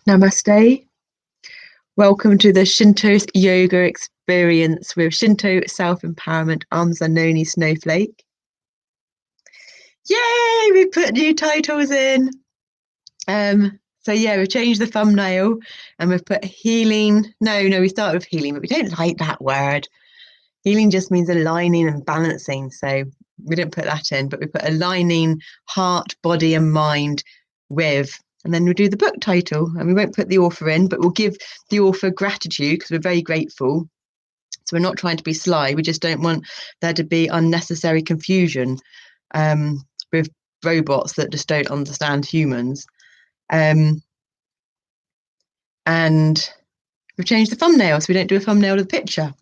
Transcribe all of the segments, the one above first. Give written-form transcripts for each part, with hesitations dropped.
Namaste. Welcome to the Shinto yoga experience with Shinto self-empowerment Amazononi snowflake. Yay, we put new titles in. So yeah, we've changed the thumbnail and we've put healing. No, we started with healing, but we don't like that word. Healing just means aligning and balancing. So we didn't put that in, but we put aligning heart, body and mind with, and then we'll do the book title, and we won't put the author in, but we'll give the author gratitude because we're very grateful. So we're not trying to be sly. We just don't want there to be unnecessary confusion with robots that just don't understand humans. And we've changed the thumbnail, so we don't do a thumbnail of the picture.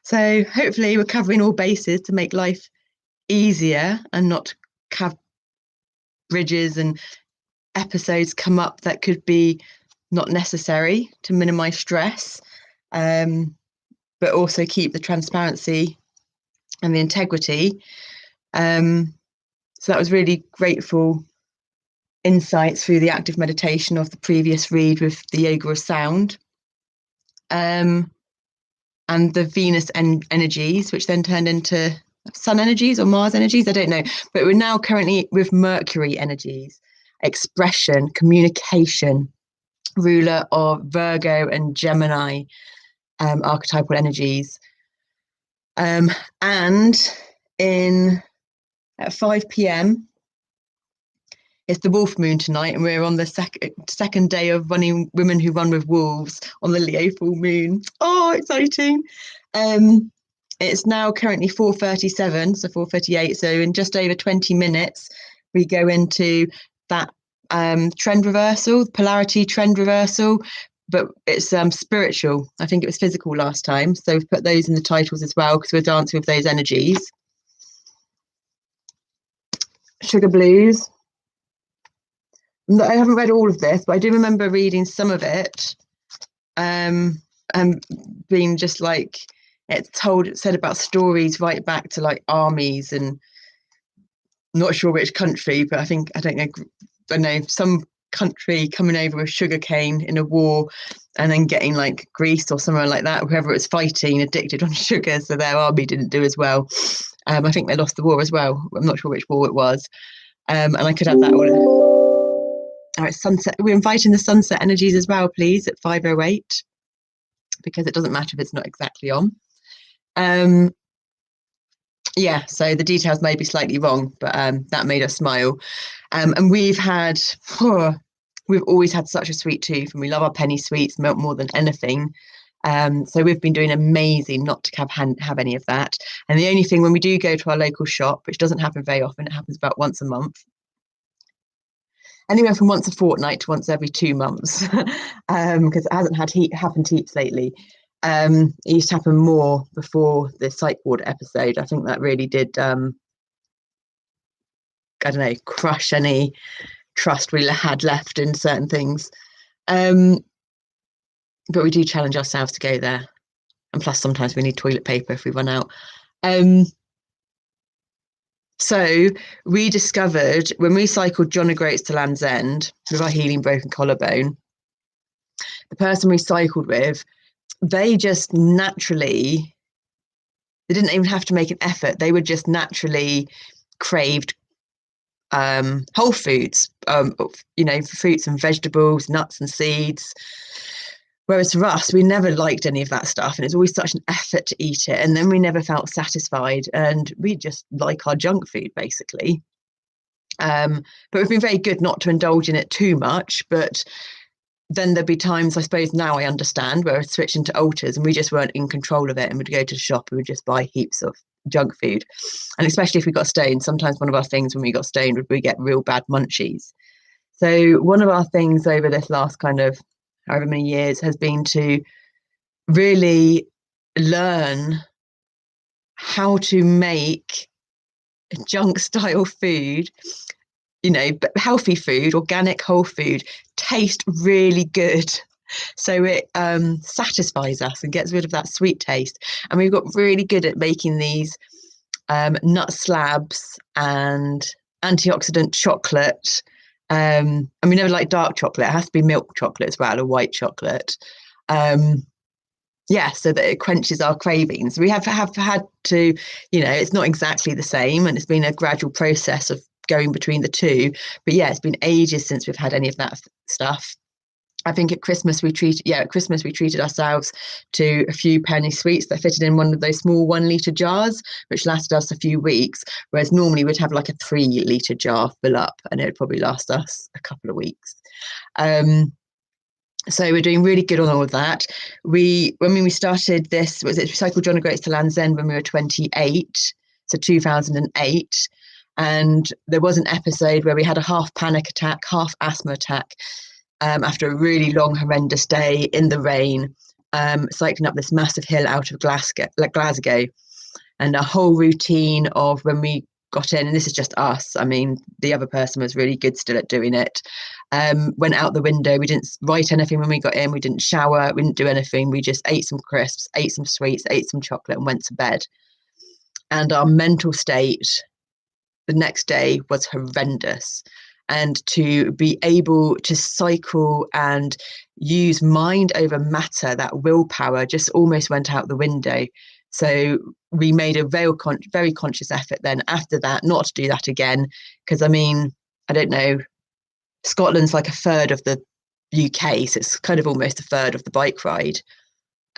So hopefully we're covering all bases to make life easier and not have bridges and episodes come up that could be not necessary, to minimize stress, but also keep the transparency and the integrity. So that was really grateful insights through the active meditation of the previous read with the yoga of sound, and the Venus energies, which then turned into sun energies or Mars energies, I don't know, but we're now currently with Mercury energies, expression, communication, ruler of Virgo and Gemini archetypal energies. And at 5 p.m, it's the wolf moon tonight, and we're on the second day of running Women Who Run with Wolves on the Leo full moon. Oh, exciting. It's now currently 4:37, so 4:38. So in just over 20 minutes, we go into that trend reversal, polarity trend reversal, but it's spiritual. I think it was physical last time. So we've put those in the titles as well because we're dancing with those energies. Sugar Blues. I haven't read all of this, but I do remember reading some of it, and being just like, it said about stories right back to like armies, and I'm not sure which country, but I don't know, some country coming over with sugarcane in a war and then getting like Greece or somewhere like that, whoever was fighting, addicted on sugar, so their army didn't do as well. I think they lost the war as well. I'm not sure which war it was. And I could have that all. All right, sunset. We're inviting the sunset energies as well, please, at 5:08, because it doesn't matter if it's not exactly on. Yeah, so the details may be slightly wrong, but that made us smile. And we've always had such a sweet tooth, and we love our penny sweets more than anything. So we've been doing amazing not to have any of that. And the only thing, when we do go to our local shop, which doesn't happen very often, it happens about once a month, anywhere from once a fortnight to once every 2 months, because it hasn't happened heaps lately. It used to happen more before the psych ward episode. I think that really did, I don't know, crush any trust we had left in certain things. but we do challenge ourselves to go there. And plus, sometimes we need toilet paper if we run out. So we discovered when we cycled John O'Groats to Land's End with our healing broken collarbone, the person we cycled with, they just naturally, they didn't even have to make an effort. They would just naturally craved whole foods, fruits and vegetables, nuts and seeds. Whereas for us, we never liked any of that stuff, and it's always such an effort to eat it. And then we never felt satisfied, and we just like our junk food, basically. But we've been very good not to indulge in it too much. But then there'd be times, I suppose now I understand, where we're switching to alters and we just weren't in control of it, and we'd go to the shop and we'd just buy heaps of junk food. And especially if we got stoned, sometimes one of our things when we got stoned would we get real bad munchies. So one of our things over this last kind of however many years has been to really learn how to make junk style food, but healthy food, organic whole food, taste really good. So it satisfies us and gets rid of that sweet taste. And we've got really good at making these nut slabs and antioxidant chocolate. And we never like dark chocolate. It has to be milk chocolate as well, or white chocolate. So that it quenches our cravings. We have had to, it's not exactly the same, and it's been a gradual process of going between the two. But yeah, it's been ages since we've had any of that stuff. I think at Christmas we treated ourselves to a few penny sweets that fitted in one of those small 1 litre jars, which lasted us a few weeks, whereas normally we'd have like a 3 litre jar fill up, and it would probably last us a couple of weeks. So we're doing really good on all of that. When we started this, we cycled John O'Groats to Land's End when we were 28, so 2008. And there was an episode where we had a half panic attack, half asthma attack, after a really long, horrendous day in the rain, cycling up this massive hill out of Glasgow. And a whole routine of when we got in, and this is just us, I mean, the other person was really good still at doing it, went out the window. We didn't write anything when we got in. We didn't shower. We didn't do anything. We just ate some crisps, ate some sweets, ate some chocolate, and went to bed. And our mental state the next day was horrendous. And to be able to cycle and use mind over matter, that willpower just almost went out the window. So we made a very conscious effort then after that not to do that again. Because, I mean, I don't know, Scotland's like a third of the UK, so it's kind of almost a third of the bike ride.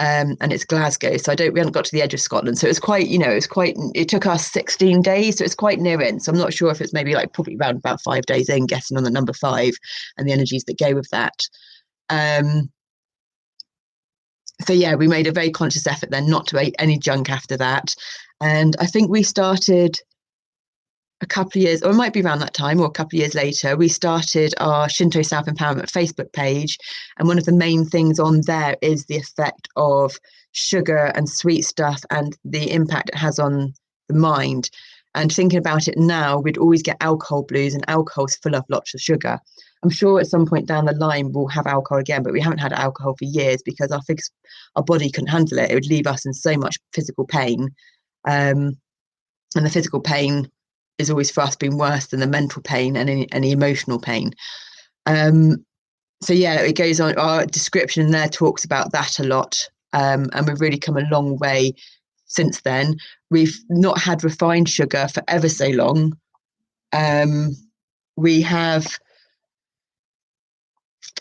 And it's Glasgow, so we hadn't got to the edge of Scotland, so it's quite, it took us 16 days, so it's quite near in. So I'm not sure if it's maybe like probably around about 5 days in, guessing on the number 5 and the energies that go with that. So yeah, we made a very conscious effort then not to eat any junk after that. And I think we started a couple of years, or it might be around that time or a couple of years later, we started our Shinto Self-Empowerment Facebook page. And one of the main things on there is the effect of sugar and sweet stuff and the impact it has on the mind. And thinking about it now, we'd always get alcohol blues, and alcohol's full of lots of sugar. I'm sure at some point down the line we'll have alcohol again, but we haven't had alcohol for years because our body couldn't handle it. It would leave us in so much physical pain. And the physical pain is always for us been worse than the mental pain and any emotional pain. So yeah, it goes on. Our description there talks about that a lot. And we've really come a long way since then. We've not had refined sugar for ever so long. We have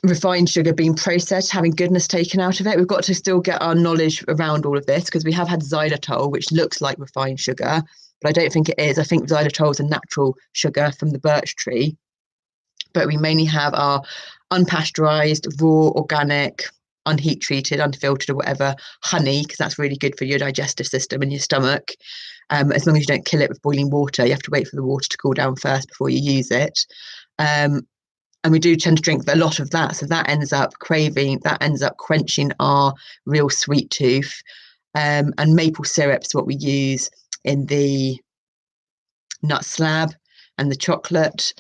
refined sugar being processed, having goodness taken out of it. We've got to still get our knowledge around all of this, because we have had xylitol, which looks like refined sugar, but I don't think it is. I think xylitol is a natural sugar from the birch tree. But we mainly have our unpasteurized, raw, organic, unheat treated, unfiltered, or whatever honey, because that's really good for your digestive system and your stomach. As long as you don't kill it with boiling water, you have to wait for the water to cool down first before you use it. And we do tend to drink a lot of that, so that ends up quenching our real sweet tooth. And maple syrup is what we use in the nut slab and the chocolate.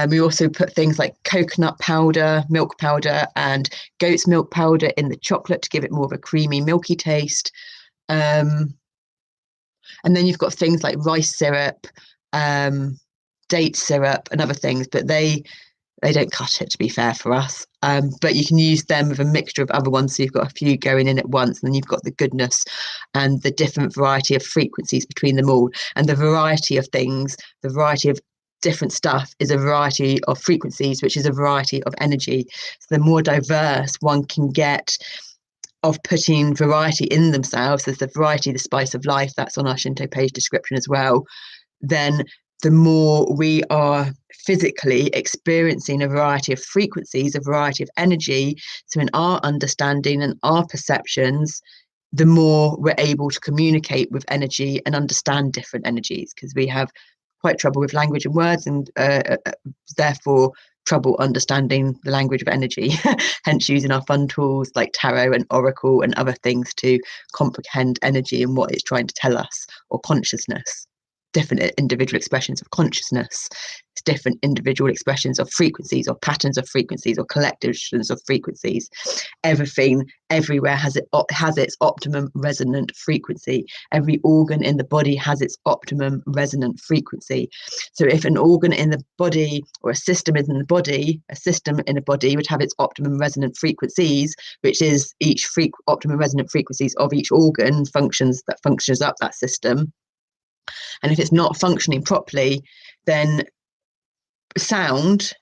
We also put things like coconut powder, milk powder, and goat's milk powder in the chocolate to give it more of a creamy, milky taste. And then you've got things like rice syrup, date syrup, and other things, but they don't cut it, to be fair, for us. But you can use them with a mixture of other ones. So you've got a few going in at once, and then you've got the goodness and the different variety of frequencies between them all. And the variety of things, the variety of different stuff is a variety of frequencies, which is a variety of energy. So the more diverse one can get of putting variety in themselves, there's the variety, the spice of life, that's on our Shinto page description as well, then the more we are physically experiencing a variety of frequencies, a variety of energy, so in our understanding and our perceptions, the more we're able to communicate with energy and understand different energies, because we have quite trouble with language and words, and therefore trouble understanding the language of energy, hence using our fun tools like tarot and oracle and other things to comprehend energy and what it's trying to tell us, or consciousness. Different individual expressions of consciousness, it's different individual expressions of frequencies, or patterns of frequencies, or collections of frequencies. Everything everywhere has its optimum resonant frequency. Every organ in the body has its optimum resonant frequency. So if an organ in the body, or a system in the body, a system in a body would have its optimum resonant frequencies, which is each optimum resonant frequencies of each organ functions up that system. And if it's not functioning properly, then sound,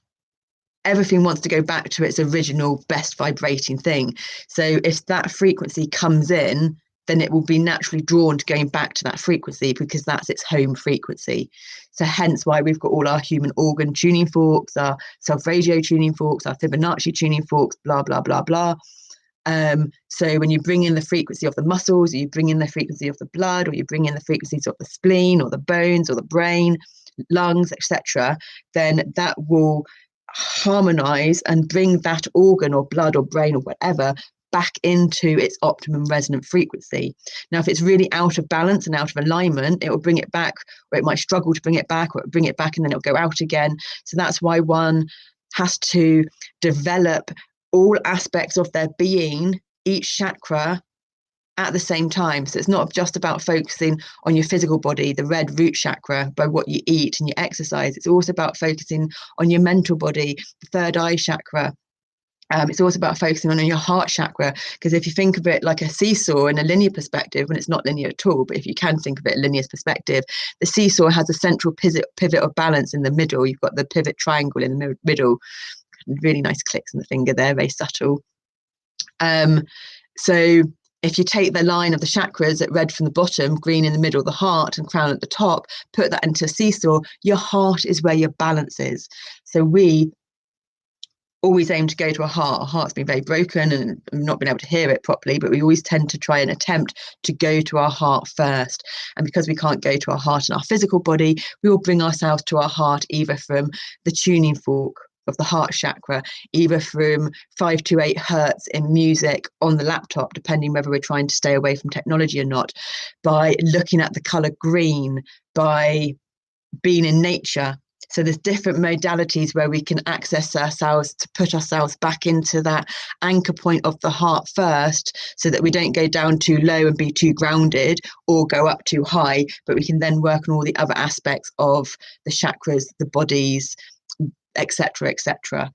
everything wants to go back to its original best vibrating thing. So if that frequency comes in, then it will be naturally drawn to going back to that frequency, because that's its home frequency. So hence why we've got all our human organ tuning forks, our self-radio tuning forks, our Fibonacci tuning forks, blah, blah, blah, blah. So when you bring in the frequency of the muscles, or you bring in the frequency of the blood, or you bring in the frequencies of the spleen, or the bones, or the brain, lungs, etc., then that will harmonize and bring that organ or blood or brain or whatever back into its optimum resonant frequency. Now, if it's really out of balance and out of alignment, it will bring it back, or it might struggle to bring it back, or it'll bring it back and then it'll go out again. So that's why one has to develop all aspects of their being, each chakra, at the same time. So it's not just about focusing on your physical body, the red root chakra, by what you eat and you exercise. It's also about focusing on your mental body, the third eye chakra. It's also about focusing on your heart chakra, because if you think of it like a seesaw in a linear perspective, when it's not linear at all, but if you can think of it in a linear perspective, the seesaw has a central pivot of balance in the middle. You've got the pivot triangle in the middle. Really nice clicks in the finger there, very subtle. So if you take the line of the chakras at red from the bottom, green in the middle, the heart, and crown at the top, put that into a seesaw, your heart is where your balance is. So we always aim to go to our heart. Our heart's been very broken and not been able to hear it properly, but we always tend to try and attempt to go to our heart first. And because we can't go to our heart in our physical body, we will bring ourselves to our heart either from the tuning fork of the heart chakra, either from 528 hertz in music on the laptop, depending whether we're trying to stay away from technology or not, by looking at the color green, by being in nature. So there's different modalities where we can access ourselves to put ourselves back into that anchor point of the heart first, so that we don't go down too low and be too grounded, or go up too high, but we can then work on all the other aspects of the chakras, the bodies, etc., etc.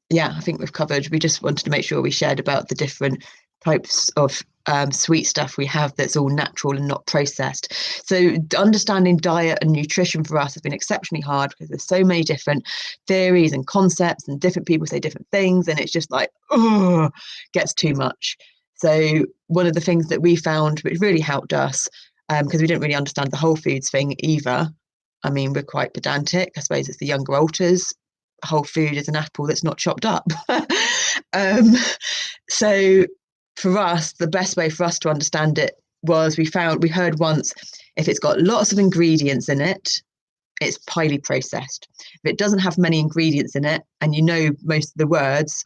Yeah, I think we've covered. We just wanted to make sure we shared about the different types of sweet stuff we have that's all natural and not processed. So understanding diet and nutrition for us has been exceptionally hard, because there's so many different theories and concepts, and different people say different things, and it's just like, oh, gets too much. So one of the things that we found which really helped us, because we didn't really understand the whole foods thing either. I mean, we're quite pedantic. I suppose it's the younger alters. Whole food is an apple that's not chopped up. So for us, the best way for us to understand it was we heard once, if it's got lots of ingredients in it, it's highly processed. If it doesn't have many ingredients in it, and you know most of the words,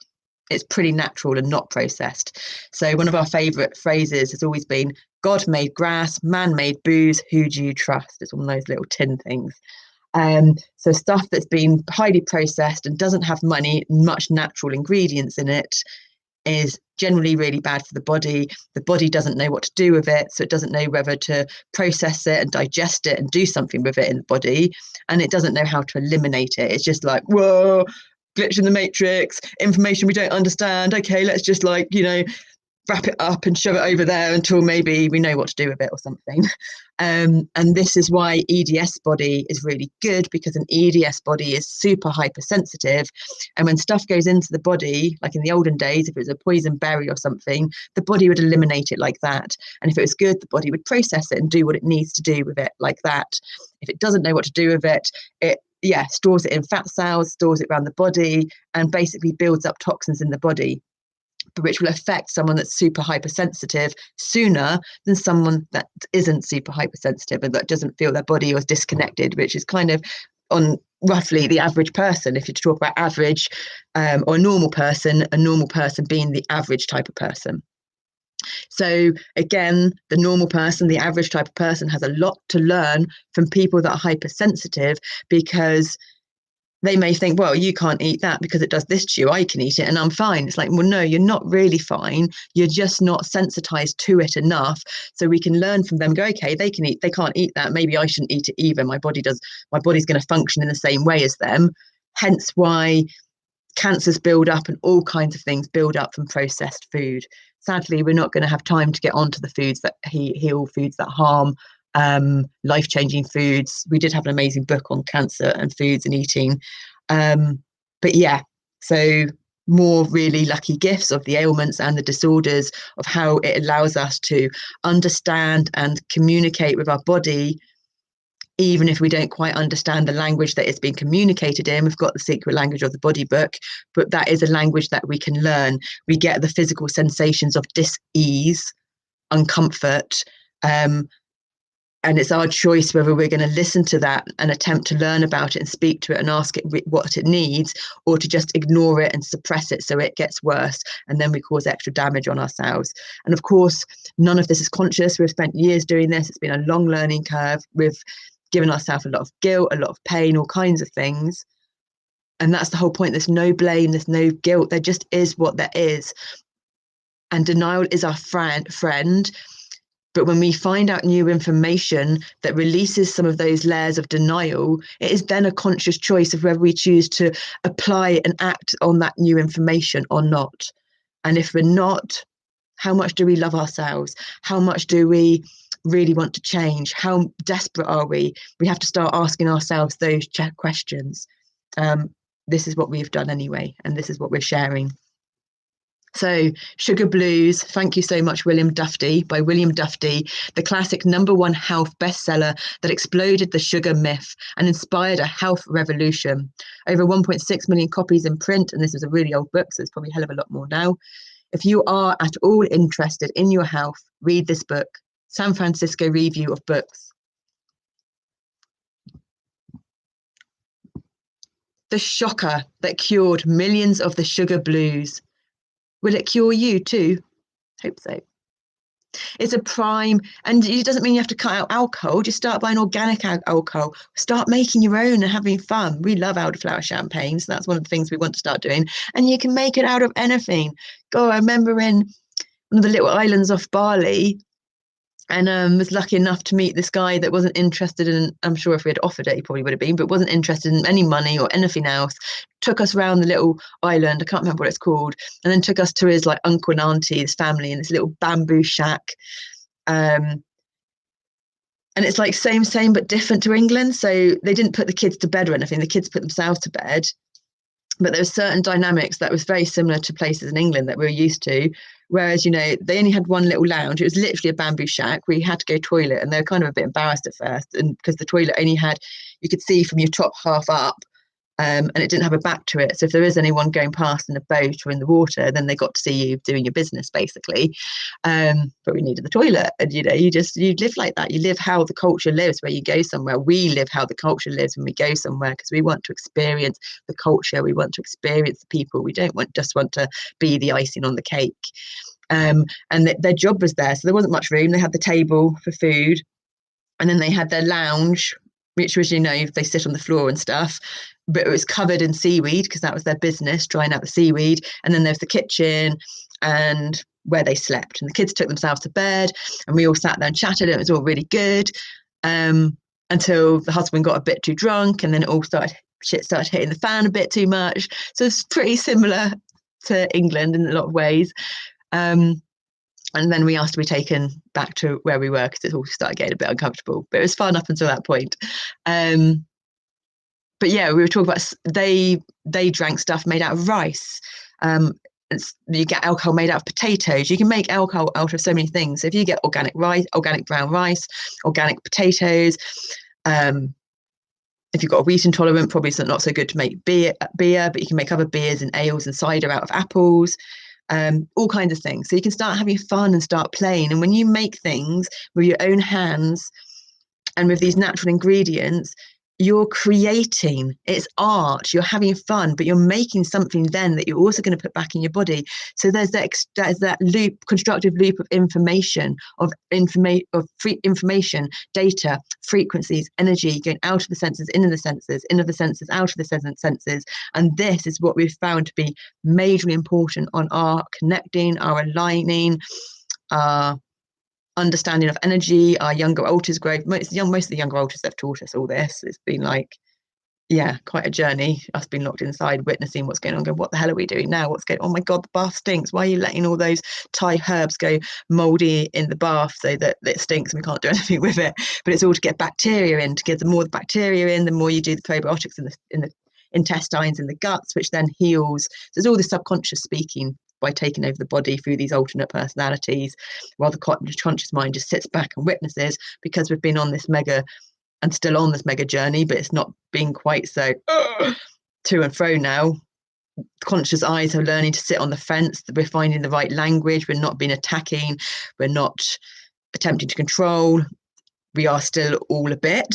it's pretty natural and not processed. So one of our favourite phrases has always been, God made grass, man made booze, who do you trust? It's one of those little tin things. So stuff that's been highly processed and doesn't have much natural ingredients in it is generally really bad for the body. The body doesn't know what to do with it, so it doesn't know whether to process it and digest it and do something with it in the body, and it doesn't know how to eliminate it. It's just like, whoa, glitch in the matrix, information we don't understand. Okay, let's just wrap it up and shove it over there until maybe we know what to do with it or something. And this is why EDS body is really good, because an EDS body is super hypersensitive. And when stuff goes into the body, like in the olden days, if it was a poison berry or something, the body would eliminate it like that. And if it was good, the body would process it and do what it needs to do with it like that. If it doesn't know what to do with it, it stores it in fat cells, stores it around the body, and basically builds up toxins in the body, which will affect someone that's super hypersensitive sooner than someone that isn't super hypersensitive and that doesn't feel their body or is disconnected, which is kind of on roughly the average person. If you talk about average or a normal person being the average type of person. So again, the normal person, the average type of person, has a lot to learn from people that are hypersensitive, because they may think, well, you can't eat that because it does this to you. I can eat it and I'm fine. It's like, well, no, you're not really fine. You're just not sensitized to it enough. So we can learn from them, go, okay, they can't eat that. Maybe I shouldn't eat it either. My body's going to function in the same way as them. Hence why cancers build up and all kinds of things build up from processed food. Sadly, we're not going to have time to get onto the foods that heal, foods that harm, life-changing foods. We did have an amazing book on cancer and foods and eating. But yeah, so more really lucky gifts of the ailments and the disorders, of how it allows us to understand and communicate with our body, even if we don't quite understand the language that it's being communicated in. We've got the secret language of the body book, but that is a language that we can learn. We get the physical sensations of dis-ease, uncomfort, and it's our choice whether we're going to listen to that and attempt to learn about it and speak to it and ask it what it needs, or to just ignore it and suppress it so it gets worse, and then we cause extra damage on ourselves. And of course, none of this is conscious. We've spent years doing this. It's been a long learning curve. We've given ourselves a lot of guilt, a lot of pain, all kinds of things. And that's the whole point. There's no blame, there's no guilt. There just is what there is. And denial is our friend. But when we find out new information that releases some of those layers of denial, it is then a conscious choice of whether we choose to apply and act on that new information or not. And if we're not, how much do we love ourselves? How much do we really want to change? How desperate are we? We have to start asking ourselves those questions. This is what we've done anyway, and this is what we're sharing. So Sugar Blues, thank you so much, William Dufty, by William Dufty, the classic #1 health bestseller that exploded the sugar myth and inspired a health revolution. Over 1.6 million copies in print, and this was a really old book, so it's probably a hell of a lot more now. If you are at all interested in your health, read this book, San Francisco Review of Books. The shocker that cured millions of the sugar blues. Will it cure you too? Hope so. It's a prime, and it doesn't mean you have to cut out alcohol. Just start buying organic alcohol. Start making your own and having fun. We love elderflower champagne, so that's one of the things we want to start doing. And you can make it out of anything. God, I remember in one of the little islands off Bali, and was lucky enough to meet this guy that wasn't interested in, I'm sure if we had offered it, he probably would have been, but wasn't interested in any money or anything else. Took us around the little island, I can't remember what it's called, and then took us to his like uncle and auntie, his family, in this little bamboo shack. And it's like same but different to England. So they didn't put the kids to bed or anything, the kids put themselves to bed. But there were certain dynamics that was very similar to places in England that we were used to. Whereas, they only had one little lounge. It was literally a bamboo shack where you had to go toilet, and they were kind of a bit embarrassed at first, and because the toilet only had, you could see from your top half up, and it didn't have a back to it. So if there is anyone going past in a boat or in the water, then they got to see you doing your business, basically. But we needed the toilet, and you live like that. You live how the culture lives where you go somewhere. We live how the culture lives when we go somewhere, because we want to experience the culture. We want to experience the people. We don't just want to be the icing on the cake. And their job was there, so there wasn't much room. They had the table for food, and then they had their lounge, which, as you know, they sit on the floor and stuff, but it was covered in seaweed because that was their business, drying out the seaweed. And then there's the kitchen and where they slept. And the kids took themselves to bed and we all sat there and chatted, and it was all really good until the husband got a bit too drunk, and then shit started hitting the fan a bit too much. So it's pretty similar to England in a lot of ways. And then we asked to be taken back to where we were because it all started getting a bit uncomfortable. But it was fun up until that point. But yeah, we were talking about they drank stuff made out of rice. You get alcohol made out of potatoes. You can make alcohol out of so many things. So if you get organic rice, organic brown rice, organic potatoes, if you've got a wheat intolerant, probably it's not so good to make beer, but you can make other beers and ales and cider out of apples. All kinds of things. So you can start having fun and start playing. And when you make things with your own hands and with these natural ingredients, you're creating. It's art. You're having fun, but you're making something then that you're also going to put back in your body. So there's that loop, constructive loop of information, free information, data, frequencies, energy going out of the senses, into the senses, into the senses, out of the senses. And this is what we've found to be majorly important on our connecting, our aligning, our understanding of energy, our younger alters growth. Most of the younger alters have taught us all this. It's been like, yeah, quite a journey. Us being locked inside, witnessing what's going on, going, what the hell are we doing now? What's going on? Oh my God, the bath stinks. Why are you letting all those Thai herbs go mouldy in the bath so that it stinks and we can't do anything with it? But it's all to get bacteria in. To get the more the bacteria in, the more you do the probiotics in the intestines and the guts, which then heals. So there's all this subconscious speaking by taking over the body through these alternate personalities, while the conscious mind just sits back and witnesses, because we've been on this mega and still on this mega journey, but it's not being quite so to and fro now. Conscious eyes are learning to sit on the fence. We're finding the right language. We're not being attacking. We're not attempting to control. We are still all a bit,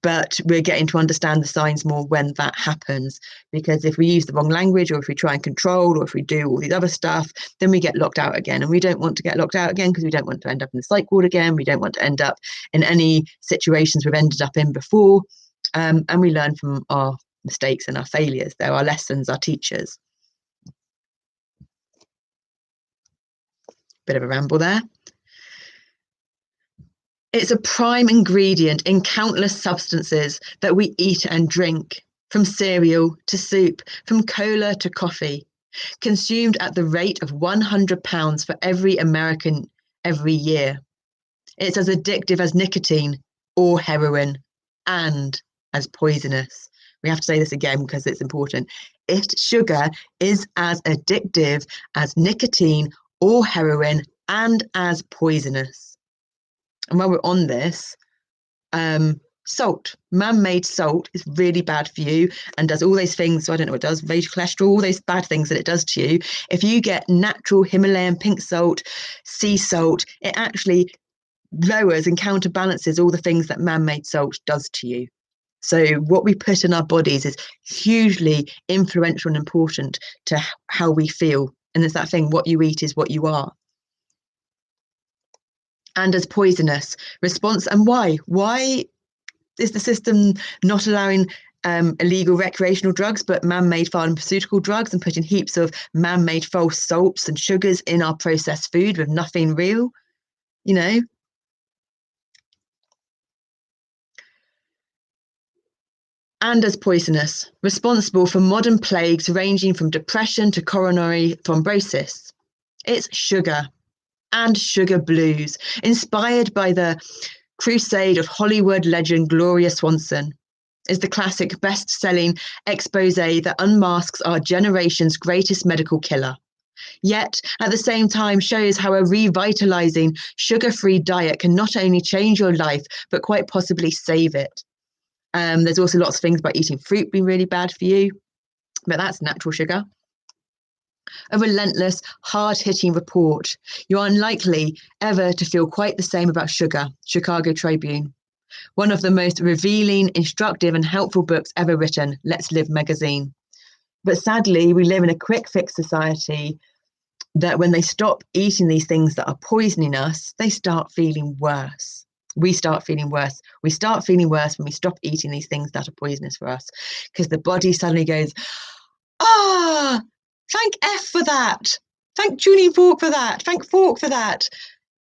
but we're getting to understand the signs more when that happens. Because if we use the wrong language, or if we try and control, or if we do all these other stuff, then we get locked out again. And we don't want to get locked out again, because we don't want to end up in the psych ward again. We don't want to end up in any situations we've ended up in before. And we learn from our mistakes and our failures. They're our lessons, our teachers. Bit of a ramble there. It's a prime ingredient in countless substances that we eat and drink, from cereal to soup, from cola to coffee, consumed at the rate of 100 pounds for every American every year. It's as addictive as nicotine or heroin, and as poisonous. We have to say this again because it's important. Sugar is as addictive as nicotine or heroin, and as poisonous. And while we're on this, salt, man-made salt, is really bad for you and does all those things. So I don't know what it does, raise cholesterol, all those bad things that it does to you. If you get natural Himalayan pink salt, sea salt, it actually lowers and counterbalances all the things that man-made salt does to you. So what we put in our bodies is hugely influential and important to how we feel. And it's that thing, what you eat is what you are. And as poisonous. Response, and why? Why is the system not allowing illegal recreational drugs, but man-made pharmaceutical drugs, and putting heaps of man-made false salts and sugars in our processed food with nothing real? You know? And as poisonous. Responsible for modern plagues ranging from depression to coronary thrombosis. It's sugar. And sugar blues, inspired by the crusade of Hollywood legend Gloria Swanson, is the classic best-selling expose that unmasks our generation's greatest medical killer. Yet, at the same time, shows how a revitalizing sugar-free diet can not only change your life, but quite possibly save it. There's also lots of things about eating fruit being really bad for you, but that's natural sugar. A relentless, hard-hitting report. You're unlikely ever to feel quite the same about sugar. Chicago Tribune. One of the most revealing, instructive and helpful books ever written, Let's Live magazine. But sadly, we live in a quick fix society that when they stop eating these things that are poisoning us, they start feeling worse. we start feeling worse. We start feeling worse when we stop eating these things that are poisonous for us, because the body suddenly goes, thank F for that. Thank tuning fork for that. Thank fork for that.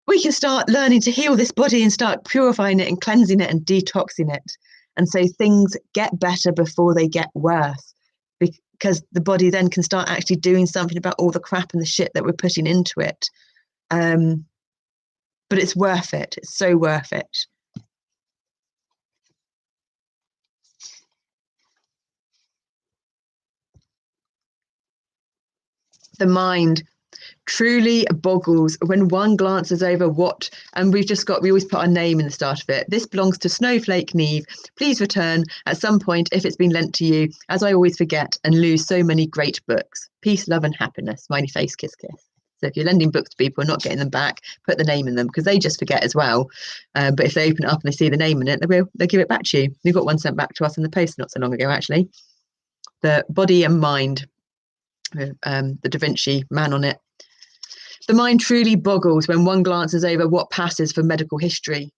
We can start learning to heal this body and start purifying it and cleansing it and detoxing it. And so things get better before they get worse, because the body then can start actually doing something about all the crap and the shit that we're putting into it. But it's worth it. It's so worth it. The mind truly boggles when one glances over what, and we always put our name in the start of it. This belongs to Snowflake Neve. Please return at some point if it's been lent to you, as I always forget and lose so many great books. Peace, love and happiness. Smiley face, kiss, kiss. So if you're lending books to people and not getting them back, put the name in them, because they just forget as well. But if they open it up and they see the name in it, they'll give it back to you. We got one sent back to us in the post not so long ago, actually. The Body and Mind, the Da Vinci man on it. The mind truly boggles when one glances over what passes for medical history.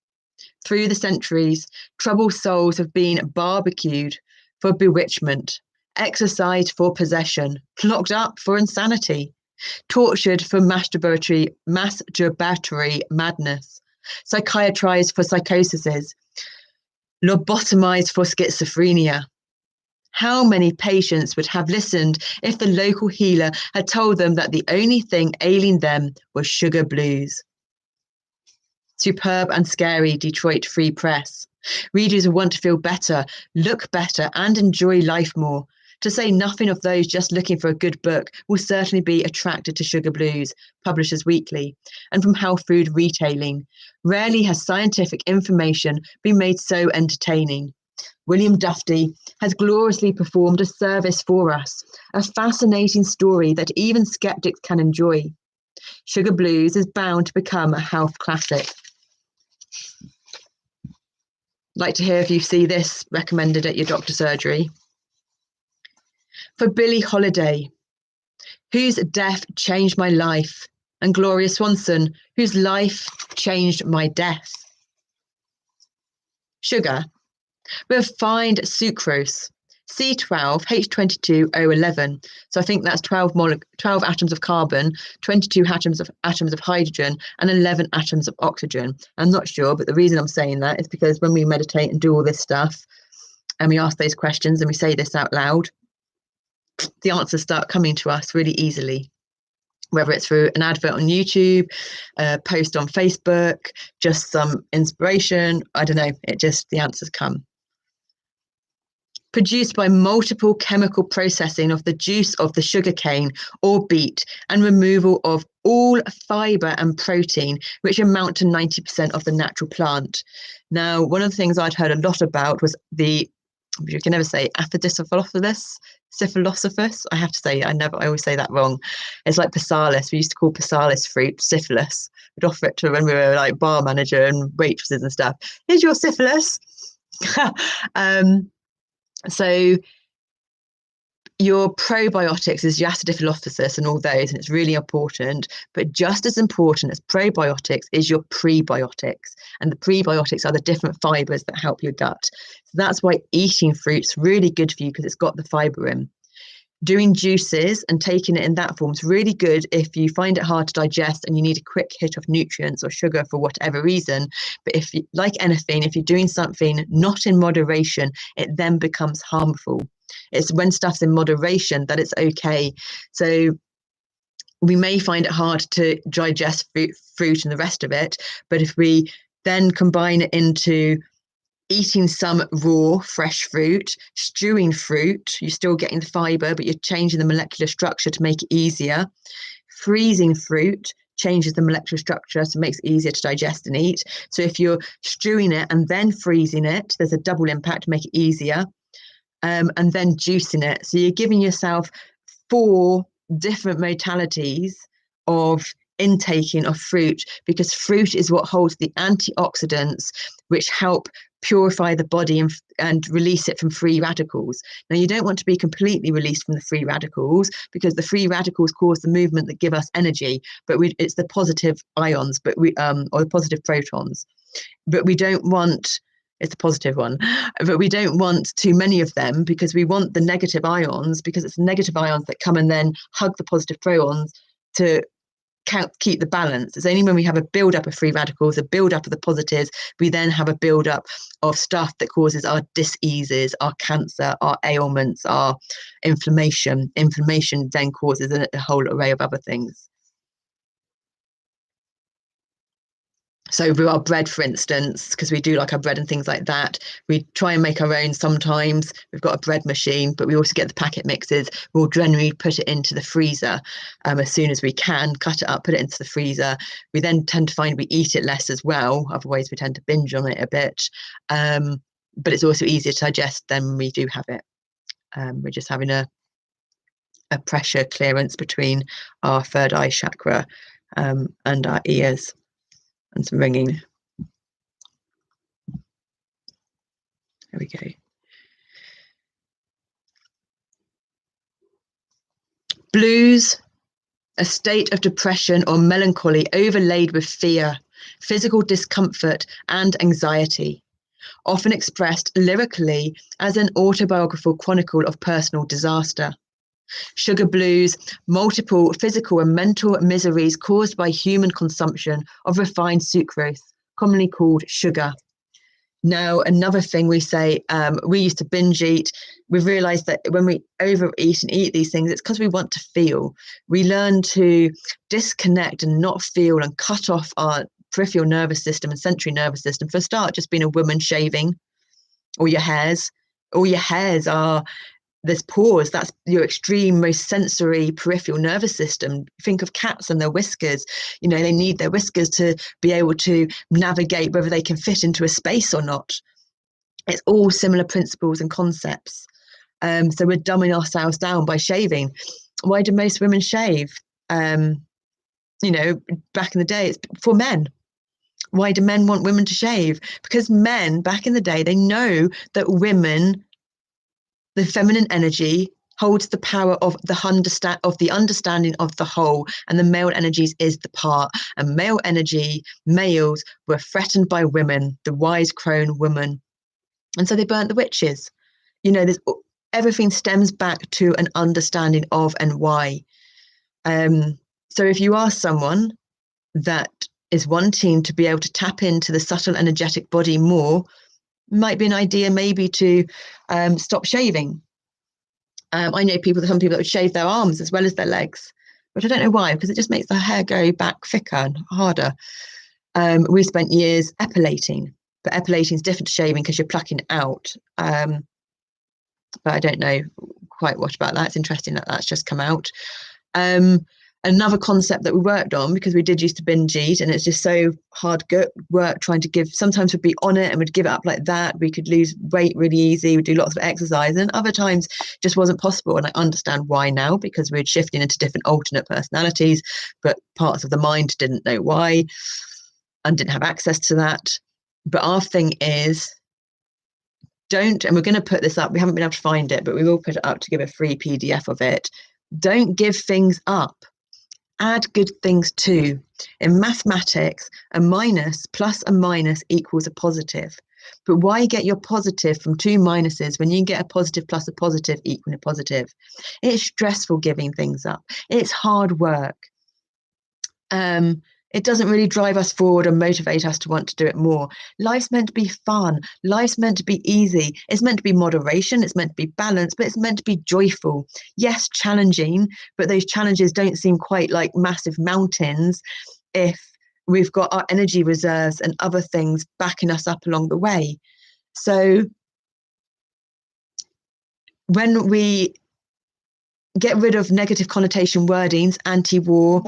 Through the centuries, troubled souls have been barbecued for bewitchment, exercised for possession, locked up for insanity, tortured for masturbatory madness, psychiatrized for psychoses, lobotomized for schizophrenia. How many patients would have listened if the local healer had told them that the only thing ailing them was sugar blues? Superb and scary Detroit Free Press. Readers who want to feel better, look better, and enjoy life more. To say nothing of those just looking for a good book will certainly be attracted to Sugar Blues, Publishers Weekly, and from Health Food Retailing. Rarely has scientific information been made so entertaining. William Dufty has gloriously performed a service for us, a fascinating story that even skeptics can enjoy. Sugar Blues is bound to become a health classic. Like to hear if you see this recommended at your doctor's surgery. For Billie Holiday, whose death changed my life, and Gloria Swanson, whose life changed my death. Sugar. Refined sucrose, C12H22O11. So I think that's 12 atoms of carbon, 22 atoms of hydrogen, and 11 atoms of oxygen. I'm not sure, but the reason I'm saying that is because when we meditate and do all this stuff, and we ask those questions and we say this out loud, the answers start coming to us really easily. Whether it's through an advert on YouTube, a post on Facebook, just some inspiration, I don't know, the answers come. Produced by multiple chemical processing of the juice of the sugarcane or beet and removal of all fibre and protein, which amount to 90% of the natural plant. Now, one of the things I'd heard a lot about was you can never say syphilosophus. I have to say, I always say that wrong. It's like Pisalis. We used to call Pisalis fruit syphilis. We'd offer it to when we were like bar manager and waitresses and stuff. Here's your syphilis. So your probiotics is your acidophilus and all those, and it's really important. But just as important as probiotics is your prebiotics. And the prebiotics are the different fibers that help your gut. So that's why eating fruit's really good for you, because it's got the fiber in. Doing juices and taking it in that form is really good if you find it hard to digest and you need a quick hit of nutrients or sugar for whatever reason. But if you, like anything, if you're doing something not in moderation, it then becomes harmful. It's when stuff's in moderation that it's okay. So we may find it hard to digest fruit and the rest of it, but if we then combine it into eating some raw, fresh fruit, stewing fruit, you're still getting the fibre, but you're changing the molecular structure to make it easier. Freezing fruit changes the molecular structure, so it makes it easier to digest and eat. So if you're stewing it and then freezing it, there's a double impact to make it easier. And then juicing it. So you're giving yourself 4 different modalities of intaking of fruit, because fruit is what holds the antioxidants which help purify the body and release it from free radicals. Now, you don't want to be completely released from the free radicals, because the free radicals cause the movement that give us energy, but it's the positive ions, or the positive protons. but we don't want, it's a positive one, but we don't want too many of them, because we want the negative ions, because it's negative ions that come and then hug the positive protons to keep the balance. It's only when we have a build-up of free radicals, a build-up of the positives, we then have a build-up of stuff that causes our diseases, our cancer, our ailments, our inflammation. Inflammation then causes a whole array of other things. So with our bread, for instance, because we do like our bread and things like that, we try and make our own sometimes. We've got a bread machine, but we also get the packet mixes. We'll generally put it into the freezer as soon as we can, cut it up, put it into the freezer. We then tend to find we eat it less as well. Otherwise, we tend to binge on it a bit. But it's also easier to digest than when we do have it. We're just having a pressure clearance between our third eye chakra and our ears. And some ringing. There we go. Blues, a state of depression or melancholy overlaid with fear, physical discomfort, and anxiety, often expressed lyrically as an autobiographical chronicle of personal disaster. Sugar blues, multiple physical and mental miseries caused by human consumption of refined sucrose, commonly called sugar. Now, another thing we say, we used to binge eat. We've realized that when we overeat and eat these things, it's because we want to feel. We learn to disconnect and not feel and cut off our peripheral nervous system and sensory nervous system. For a start, just being a woman shaving all your hairs are, there's pores, that's your extreme, most sensory peripheral nervous system. Think of cats and their whiskers. You know, they need their whiskers to be able to navigate whether they can fit into a space or not. It's all similar principles and concepts. So we're dumbing ourselves down by shaving. Why do most women shave? You know, back in the day, it's for men. Why do men want women to shave? Because men, back in the day, they know that women, the feminine energy, holds the power of the understanding of the whole, and the male energies is the part. And male energy, males were threatened by women, the wise crone woman, and so they burnt the witches. You know, everything stems back to an understanding of and why. So if you are someone that is wanting to be able to tap into the subtle energetic body more, might be an idea maybe to stop shaving. I know some people that would shave their arms as well as their legs, which I don't know why, because it just makes the hair go back thicker and harder. We spent years epilating, but epilating is different to shaving because you're plucking out. But I don't know quite what about that. It's interesting that that's just come out. Another concept that we worked on, because we did used to binge eat, and it's just so hard work trying to give. Sometimes we'd be on it and we'd give it up like that. We could lose weight really easy. We'd do lots of exercise, and other times just wasn't possible. And I understand why now, because we're shifting into different alternate personalities, but parts of the mind didn't know why and didn't have access to that. But our thing is, and we're going to put this up. We haven't been able to find it, but we will put it up to give a free PDF of it. Don't give things up. Add good things too. In mathematics, a minus plus a minus equals a positive. But why get your positive from two minuses when you can get a positive plus a positive equaling a positive? It's stressful giving things up. It's hard work. It doesn't really drive us forward and motivate us to want to do it more. Life's meant to be fun. Life's meant to be easy. It's meant to be moderation. It's meant to be balanced, but it's meant to be joyful. Yes, challenging, but those challenges don't seem quite like massive mountains if we've got our energy reserves and other things backing us up along the way. So when we get rid of negative connotation wordings, anti-war,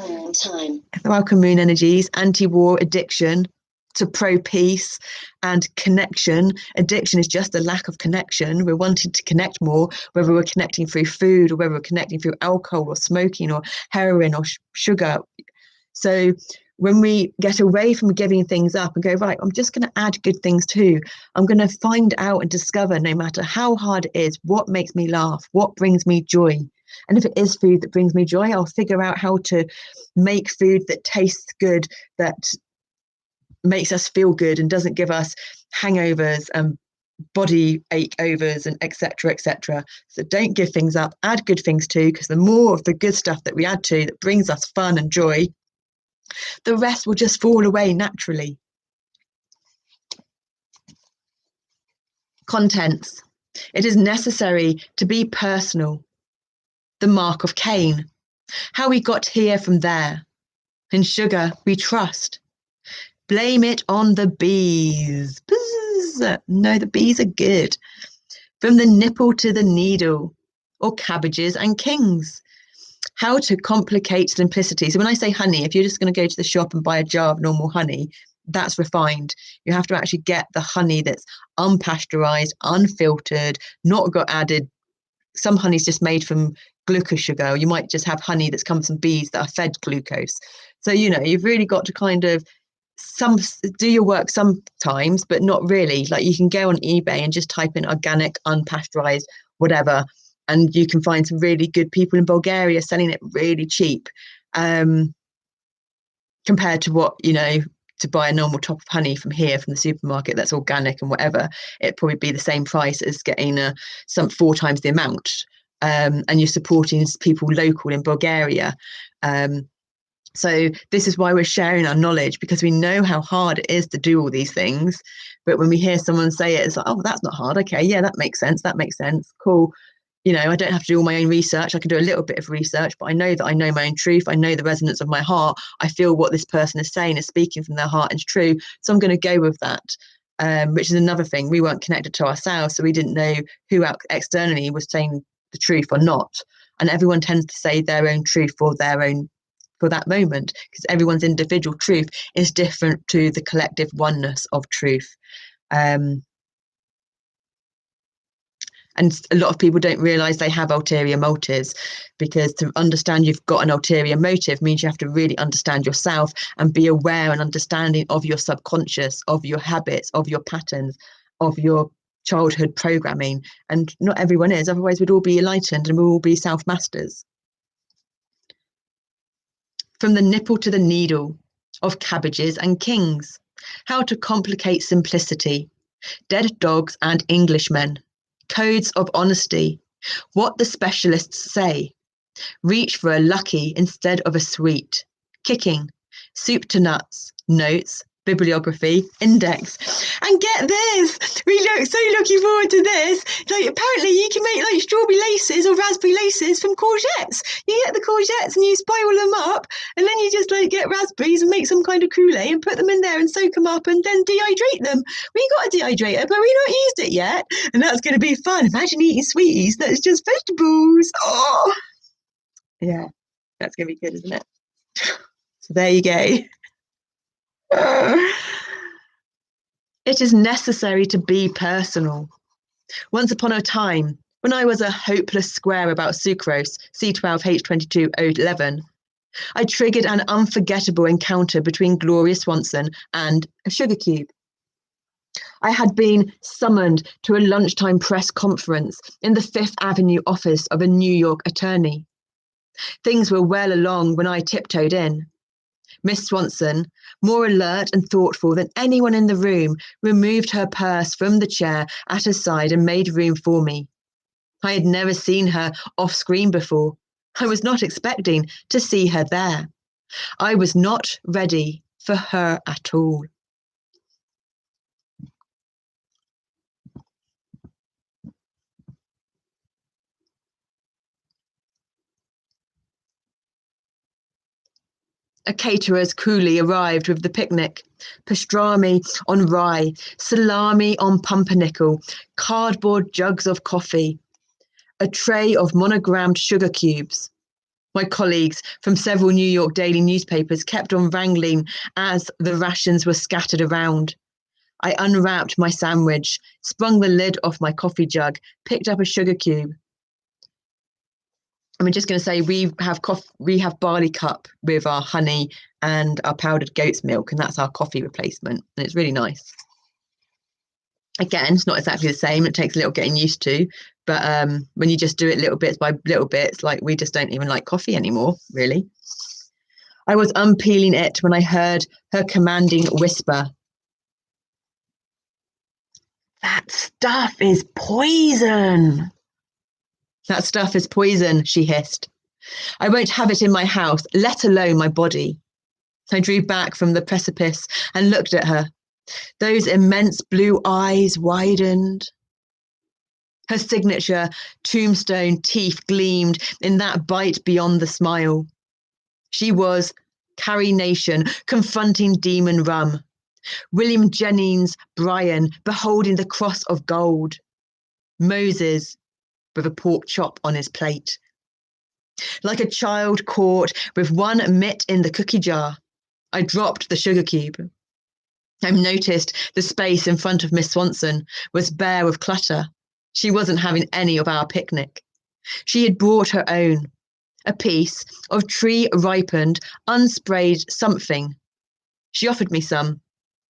welcome moon energies, anti-war, addiction, to pro-peace and connection. Addiction is just a lack of connection. We're wanting to connect more, whether we're connecting through food or whether we're connecting through alcohol or smoking or heroin or sugar. So when we get away from giving things up and go, right, I'm just going to add good things too. I'm going to find out and discover, no matter how hard it is, what makes me laugh, what brings me joy. And if it is food that brings me joy, I'll figure out how to make food that tastes good, that makes us feel good and doesn't give us hangovers and body ache overs and etc. etc. So don't give things up, add good things too, because the more of the good stuff that we add to that brings us fun and joy, the rest will just fall away naturally. Contents. It is necessary to be personal. The mark of Cain. How we got here from there. In sugar, we trust. Blame it on the bees. Buzz. No, the bees are good. From the nipple to the needle. Or cabbages and kings. How to complicate simplicity. So when I say honey, if you're just going to go to the shop and buy a jar of normal honey, that's refined. You have to actually get the honey that's unpasteurized, unfiltered, not got added. Some honey's just made from glucose sugar. Or you might just have honey that's come from bees that are fed glucose. So, you've really got to kind of do your work sometimes, but not really. Like, you can go on eBay and just type in organic, unpasteurized, whatever, and you can find some really good people in Bulgaria selling it really cheap, compared to what, to buy a normal top of honey from here, from the supermarket, that's organic and whatever. It'd probably be the same price as getting 4 times the amount. And you're supporting people local in Bulgaria. So this is why we're sharing our knowledge, because we know how hard it is to do all these things. But when we hear someone say it, it's like, oh, that's not hard. Okay, yeah, that makes sense. Cool. I don't have to do all my own research. I can do a little bit of research, but I know that I know my own truth. I know the resonance of my heart. I feel what this person is saying is speaking from their heart and it's true. So I'm going to go with that, which is another thing. We weren't connected to ourselves, so we didn't know who externally was saying the truth or not. And everyone tends to say their own truth for that moment, because everyone's individual truth is different to the collective oneness of truth. And a lot of people don't realize they have ulterior motives, because to understand you've got an ulterior motive means you have to really understand yourself and be aware and understanding of your subconscious, of your habits, of your patterns, of your childhood programming. And not everyone is, otherwise we'd all be enlightened and we'll all be self-masters. From the nipple to the needle, of cabbages and kings. How to complicate simplicity. Dead dogs and Englishmen. Codes of honesty. What the specialists say. Reach for a lucky instead of a sweet. Kicking. Soup to nuts. Notes. Bibliography. Index. And get this, we look so looking forward to this. Like, apparently you can make like strawberry laces or raspberry laces from courgettes. You get the courgettes and you spiral them up, and then you just like get raspberries and make some kind of Kool-Aid and put them in there and soak them up and then dehydrate them. We got a dehydrator, but we not used it yet, and that's going to be fun. Imagine eating sweeties that's just vegetables. Oh yeah, that's going to be good, isn't it? So there you go. It is necessary to be personal. Once upon a time, when I was a hopeless square about sucrose, C12H22O11, I triggered an unforgettable encounter between Gloria Swanson and a sugar cube. I had been summoned to a lunchtime press conference in the Fifth Avenue office of a New York attorney. Things were well along when I tiptoed in. Miss Swanson, more alert and thoughtful than anyone in the room, removed her purse from the chair at her side and made room for me. I had never seen her off screen before. I was not expecting to see her there. I was not ready for her at all. A caterer's coolie arrived with the picnic. Pastrami on rye, salami on pumpernickel, cardboard jugs of coffee, a tray of monogrammed sugar cubes. My colleagues from several New York daily newspapers kept on wrangling as the rations were scattered around. I unwrapped my sandwich, sprung the lid off my coffee jug, picked up a sugar cube. I'm just going to say we have barley cup with our honey and our powdered goat's milk, and that's our coffee replacement, and it's really nice. Again, it's not exactly the same. It takes a little getting used to, but when you just do it little bits by little bits, like we just don't even like coffee anymore, really. I was unpeeling it when I heard her commanding whisper, That stuff is poison. That stuff is poison, she hissed. I won't have it in my house, let alone my body. I drew back from the precipice and looked at her. Those immense blue eyes widened. Her signature tombstone teeth gleamed in that bite beyond the smile. She was Carrie Nation confronting Demon Rum. William Jennings Bryan beholding the cross of gold. Moses with a pork chop on his plate. Like a child caught with one mitt in the cookie jar, I dropped the sugar cube. I noticed the space in front of Miss Swanson was bare of clutter. She wasn't having any of our picnic. She had brought her own, a piece of tree-ripened, unsprayed something. She offered me some.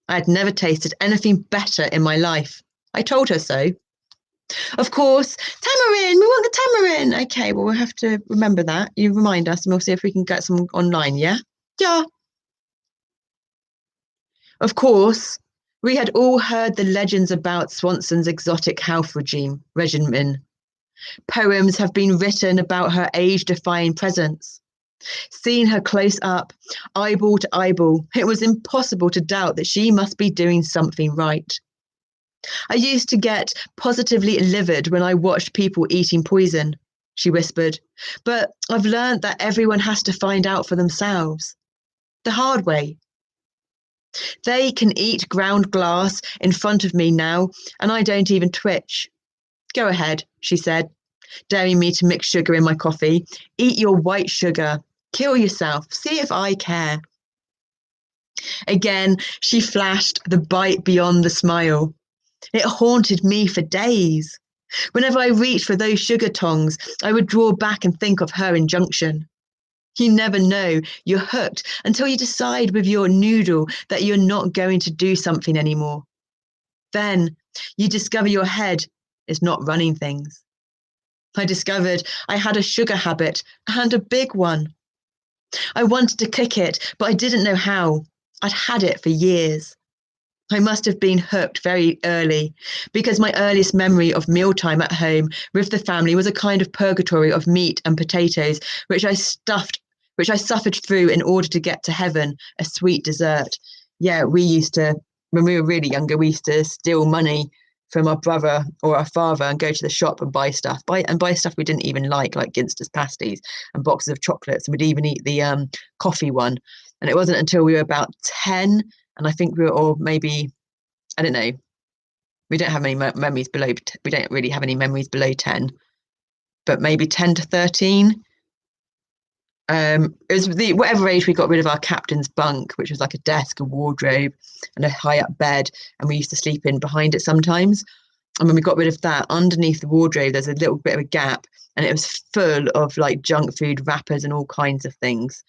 I had never tasted anything better in my life. I told her so. Of course, tamarind, we want the tamarind. Okay, well, we'll have to remember that. You remind us and we'll see if we can get some online, yeah? Yeah. Of course, we had all heard the legends about Swanson's exotic health regimen. Poems have been written about her age-defying presence. Seeing her close up, eyeball to eyeball, it was impossible to doubt that she must be doing something right. I used to get positively livid when I watched people eating poison, she whispered, but I've learned that everyone has to find out for themselves. The hard way. They can eat ground glass in front of me now, and I don't even twitch. Go ahead, she said, daring me to mix sugar in my coffee. Eat your white sugar. Kill yourself. See if I care. Again, she flashed the bite beyond the smile. It haunted me for days. Whenever I reached for those sugar tongs, I would draw back and think of her injunction. You never know you're hooked until you decide with your noodle that you're not going to do something anymore. Then you discover your head is not running things. I discovered I had a sugar habit and a big one. I wanted to kick it, but I didn't know how. I'd had it for years. I must have been hooked very early because my earliest memory of mealtime at home with the family was a kind of purgatory of meat and potatoes, which I suffered through in order to get to heaven, a sweet dessert. Yeah, we used to, when we were really younger, we used to steal money from our brother or our father and go to the shop and buy stuff. Buy stuff we didn't even like Ginster's pasties and boxes of chocolates. And we'd even eat the coffee one. And it wasn't until we were about 10, and I think we were, or maybe, I don't know, we don't have any memories below, we don't really have any memories below 10, but maybe 10 to 13. It was whatever age we got rid of our captain's bunk, which was like a desk, a wardrobe, and a high up bed, and we used to sleep in behind it sometimes. And when we got rid of that, underneath the wardrobe, there's a little bit of a gap, and it was full of like junk food wrappers and all kinds of things.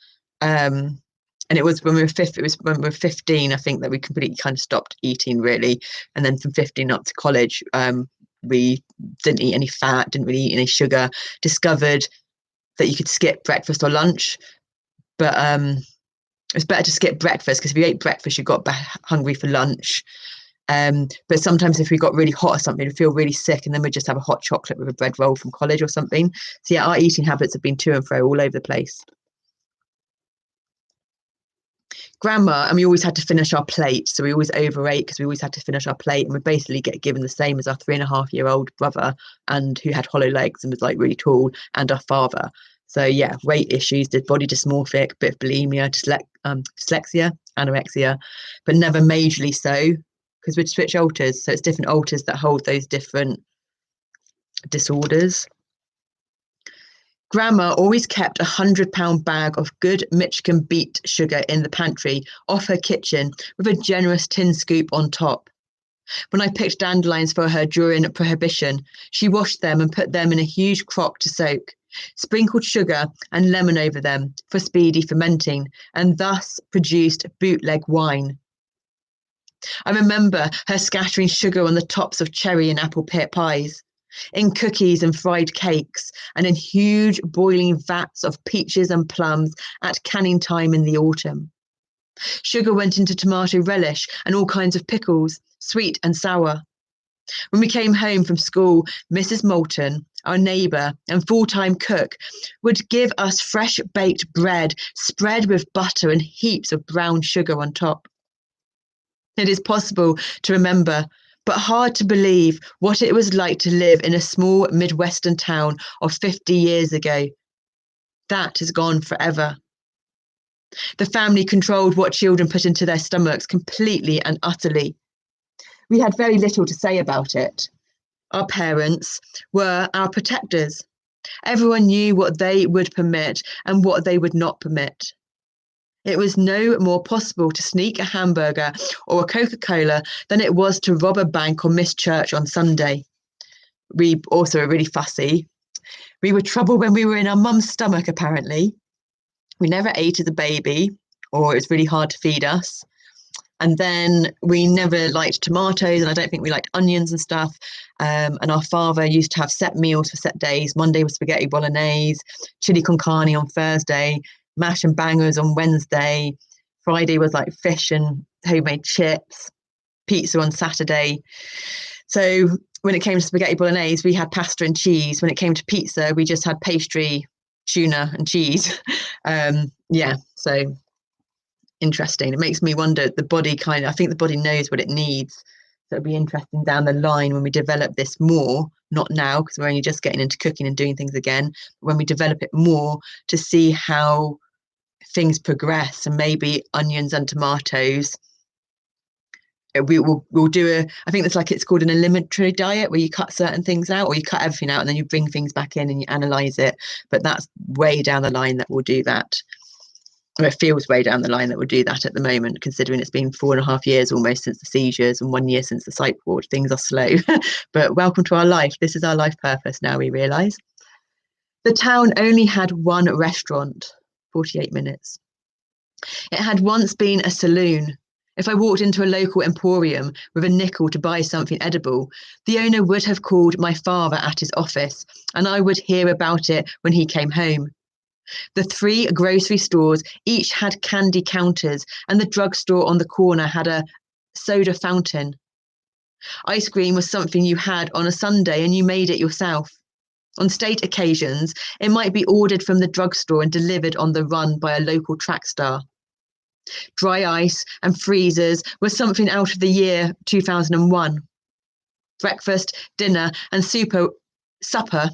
And it was when we were 15, I think, that we completely kind of stopped eating, really. And then from 15 up to college, we didn't eat any fat, didn't really eat any sugar, discovered that you could skip breakfast or lunch. But it's better to skip breakfast, because if you ate breakfast, you got hungry for lunch. But sometimes if we got really hot or something, we'd feel really sick, and then we'd just have a hot chocolate with a bread roll from college or something. So yeah, our eating habits have been to and fro all over the place. Grandma, and we always had to finish our plate, so we always overate because we always had to finish our plate, and we basically get given the same as our 3.5-year-old brother, and who had hollow legs and was like really tall, and our father. So yeah, weight issues, body dysmorphic, bit of bulimia, dyslexia, anorexia, but never majorly so, because we'd switch alters. So it's different alters that hold those different disorders. Grandma always kept a £100 bag of good Michigan beet sugar in the pantry off her kitchen with a generous tin scoop on top. When I picked dandelions for her during Prohibition, she washed them and put them in a huge crock to soak, sprinkled sugar and lemon over them for speedy fermenting, and thus produced bootleg wine. I remember her scattering sugar on the tops of cherry and apple pies, in cookies and fried cakes, and in huge boiling vats of peaches and plums at canning time in the autumn. Sugar went into tomato relish and all kinds of pickles, sweet and sour. When we came home from school, Mrs. Moulton, our neighbour and full-time cook, would give us fresh baked bread spread with butter and heaps of brown sugar on top. It is possible to remember, but hard to believe, what it was like to live in a small Midwestern town of 50 years ago. That is gone forever. The family controlled what children put into their stomachs completely and utterly. We had very little to say about it. Our parents were our protectors. Everyone knew what they would permit and what they would not permit. It was no more possible to sneak a hamburger or a Coca-Cola than it was to rob a bank or miss church on Sunday. We also were really fussy. We were trouble when we were in our mum's stomach, apparently. We never ate as a baby, or it was really hard to feed us. And then we never liked tomatoes, and I don't think we liked onions and stuff. And our father used to have set meals for set days. Monday was spaghetti bolognese, chili con carne on Thursday, mash and bangers on Wednesday. Friday was like fish and homemade chips, pizza on Saturday. So when it came to spaghetti bolognese, we had pasta and cheese. When it came to pizza, we just had pastry, tuna and cheese. So interesting. It makes me wonder, the body I think the body knows what it needs. So it'll be interesting down the line when we develop this more, not now because we're only just getting into cooking and doing things again, but when we develop it more, to see how things progress. And maybe onions and tomatoes, we'll do I think it's called an eliminatory diet, where you cut certain things out, or you cut everything out and then you bring things back in and you analyze it. But that's way down the line that we'll do that. Or it feels way down the line that we'll do that at the moment, considering it's been 4.5 years almost since the seizures and 1 year since the psych ward. Things are slow. But welcome to our life. This is our life purpose now, we realise. The town only had one restaurant, 48 minutes. It had once been a saloon. If I walked into a local emporium with a nickel to buy something edible, the owner would have called my father at his office, and I would hear about it when he came home. The 3 grocery stores each had candy counters, and the drugstore on the corner had a soda fountain. Ice cream was something you had on a Sunday and you made it yourself. On state occasions, it might be ordered from the drugstore and delivered on the run by a local track star. Dry ice and freezers were something out of the year 2001. Breakfast, dinner, and supper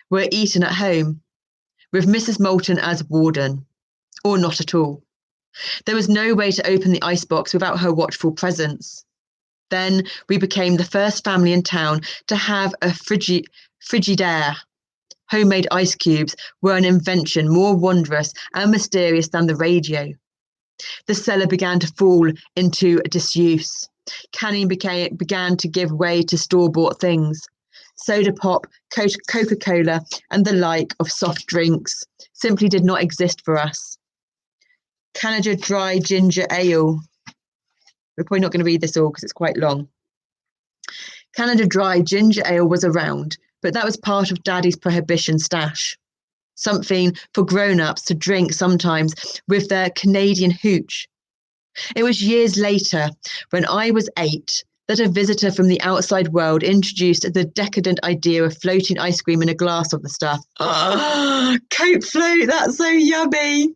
were eaten at home, with Mrs. Moulton as warden, or not at all. There was no way to open the icebox without her watchful presence. Then we became the first family in town to have a Frigidaire. Homemade ice cubes were an invention more wondrous and mysterious than the radio. The cellar began to fall into disuse. Canning began to give way to store-bought things. Soda pop, Coca-Cola, and the like of soft drinks simply did not exist for us. Canada Dry Ginger Ale. We're probably not going to read this all because it's quite long. Canada Dry Ginger Ale was around, but that was part of Daddy's prohibition stash. Something for grown-ups to drink sometimes with their Canadian hooch. It was years later, when I was 8, that a visitor from the outside world introduced the decadent idea of floating ice cream in a glass of the stuff. Coke float, that's so yummy.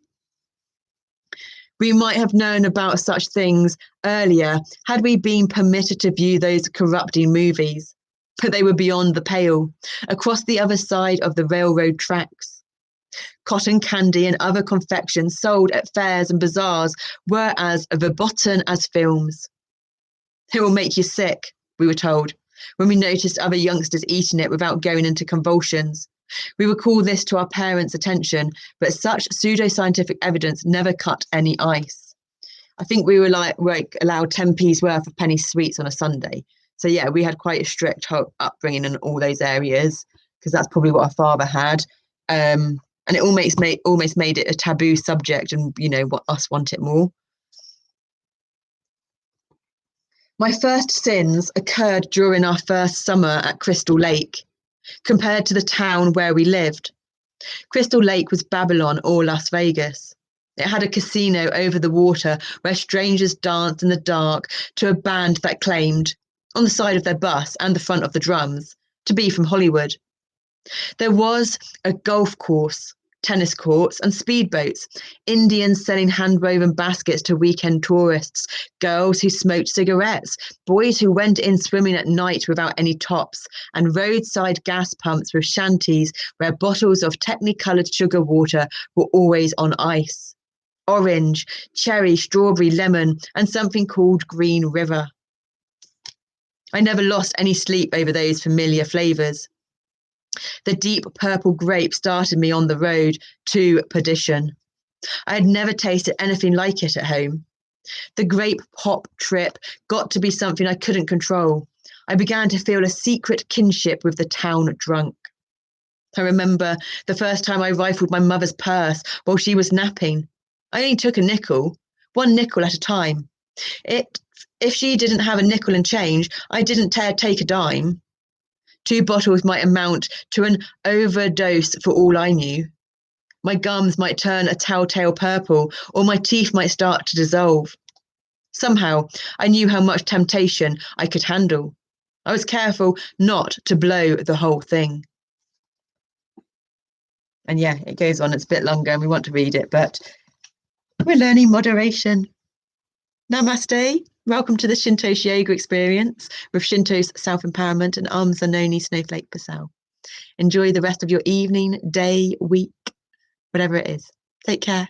We might have known about such things earlier had we been permitted to view those corrupting movies, but they were beyond the pale, across the other side of the railroad tracks. Cotton candy and other confections sold at fairs and bazaars were as verboten as films. It will make you sick, we were told, when we noticed other youngsters eating it without going into convulsions. We would call this to our parents' attention, but such pseudoscientific evidence never cut any ice. I think we were allowed 10p's worth of penny sweets on a Sunday. So yeah, we had quite a strict upbringing in all those areas, because that's probably what our father had. And it almost made it a taboo subject, and what us want it more. My first sins occurred during our first summer at Crystal Lake, compared to the town where we lived. Crystal Lake was Babylon or Las Vegas. It had a casino over the water where strangers danced in the dark to a band that claimed, on the side of their bus and the front of the drums, to be from Hollywood. There was a golf course, tennis courts and speedboats, Indians selling hand-woven baskets to weekend tourists, girls who smoked cigarettes, boys who went in swimming at night without any tops, and roadside gas pumps with shanties where bottles of technicoloured sugar water were always on ice. Orange, cherry, strawberry, lemon, and something called Green River. I never lost any sleep over those familiar flavours. The deep purple grape started me on the road to perdition. I had never tasted anything like it at home. The grape pop trip got to be something I couldn't control. I began to feel a secret kinship with the town drunk. I remember the first time I rifled my mother's purse while she was napping. I only took a nickel, 1 nickel at a time. If she didn't have a nickel and change, I didn't take a dime. 2 bottles might amount to an overdose for all I knew. My gums might turn a telltale purple, or my teeth might start to dissolve. Somehow, I knew how much temptation I could handle. I was careful not to blow the whole thing. And yeah, it goes on. It's a bit longer and we want to read it, but we're learning moderation. Namaste. Welcome to the ShintoSE Yoga experience with Shinto's self-empowerment and Zanoni Snowflake Purcell. Enjoy the rest of your evening, day, week, whatever it is. Take care.